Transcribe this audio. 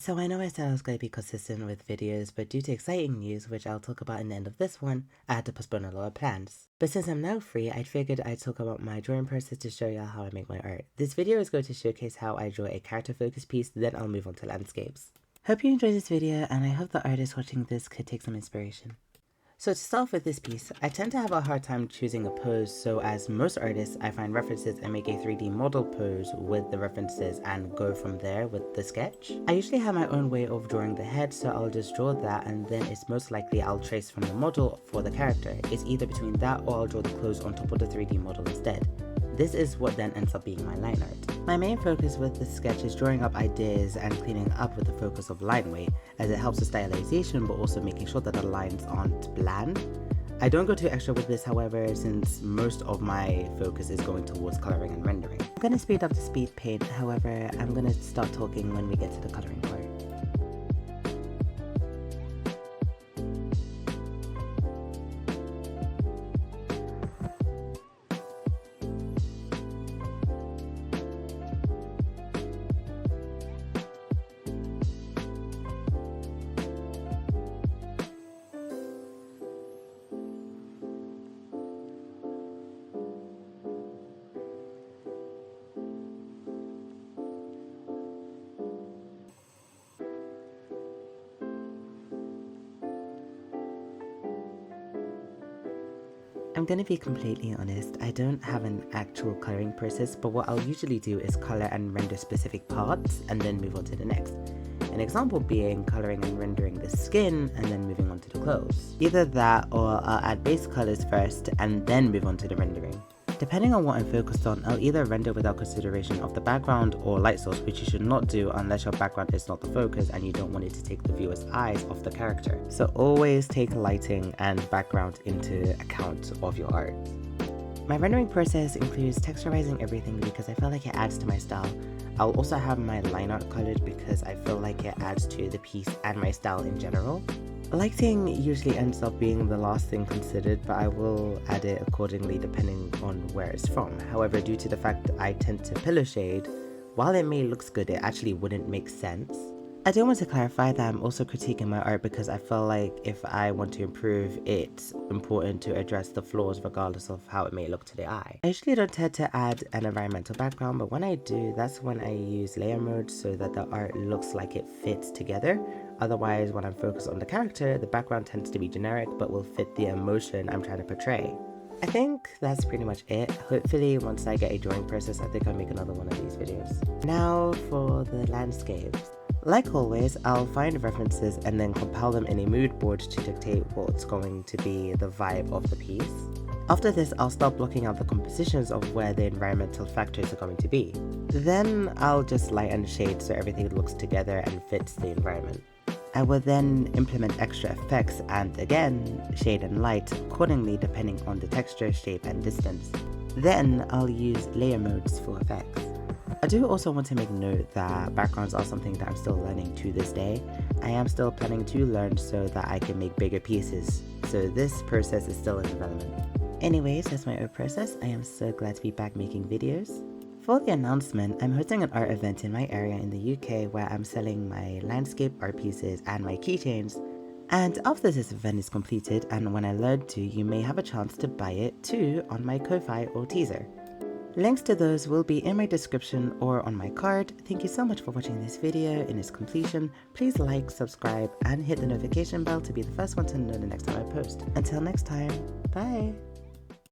So I know I said I was going to be consistent with videos, but due to exciting news, which I'll talk about in the end of this one, I had to postpone a lot of plans. But since I'm now free, I figured I'd talk about my drawing process to show y'all how I make my art. This video is going to showcase how I draw a character focused piece, then I'll move on to landscapes. Hope you enjoyed this video, and I hope the artist watching this could take some inspiration. So to start off with this piece, I tend to have a hard time choosing a pose, so as most artists, I find references and make a 3D model pose with the references and go from there with the sketch. I usually have my own way of drawing the head, so I'll just draw that and then it's most likely I'll trace from the model for the character. It's either between that or I'll draw the clothes on top of the 3D model instead. This is what then ends up being my line art. My main focus with this sketch is drawing up ideas and cleaning up with the focus of line weight, as it helps with stylization but also making sure that the lines aren't bland. I don't go too extra with this, however, since most of my focus is going towards coloring and rendering. I'm going to speed up the speed paint, however, I'm going to start talking when we get to the coloring part. I'm gonna be completely honest, I don't have an actual coloring process, but what I'll usually do is color and render specific parts and then move on to the next. An example being coloring and rendering the skin and then moving on to the clothes. Either that or I'll add base colors first and then move on to the rendering. Depending on what I'm focused on, I'll either render without consideration of the background or light source, which you should not do unless your background is not the focus and you don't want it to take the viewer's eyes off the character. So always take lighting and background into account of your art. My rendering process includes texturizing everything because I feel like it adds to my style. I'll also have my line art colored because I feel like it adds to the piece and my style in general. Lighting usually ends up being the last thing considered, but I will add it accordingly depending on where it's from. However, due to the fact that I tend to pillow shade, while it may look good, it actually wouldn't make sense. I do want to clarify that I'm also critiquing my art because I feel like if I want to improve, it's important to address the flaws regardless of how it may look to the eye. I usually don't tend to add an environmental background, but when I do, that's when I use layer mode so that the art looks like it fits together. Otherwise, when I'm focused on the character, the background tends to be generic but will fit the emotion I'm trying to portray. I think that's pretty much it. Hopefully, once I get a drawing process, I think I'll make another one of these videos. Now for the landscapes. Like always, I'll find references and then compile them in a mood board to dictate what's going to be the vibe of the piece. After this, I'll start blocking out the compositions of where the environmental factors are going to be. Then I'll just light and shade so everything looks together and fits the environment. I will then implement extra effects and again, shade and light accordingly depending on the texture, shape and distance. Then I'll use layer modes for effects. I do also want to make note that backgrounds are something that I'm still learning to this day. I am still planning to learn so that I can make bigger pieces, so this process is still in development. Anyways, that's my art process. I am so glad to be back making videos. For the announcement, I'm hosting an art event in my area in the UK where I'm selling my landscape art pieces and my keychains. And after this event is completed and when I learn to, you may have a chance to buy it too on my Ko-Fi or Teaser. Links to those will be in my description or on my card. Thank you so much for watching this video in its completion. Please like, subscribe, and hit the notification bell to be the first one to know the next time I post. Until next time, bye!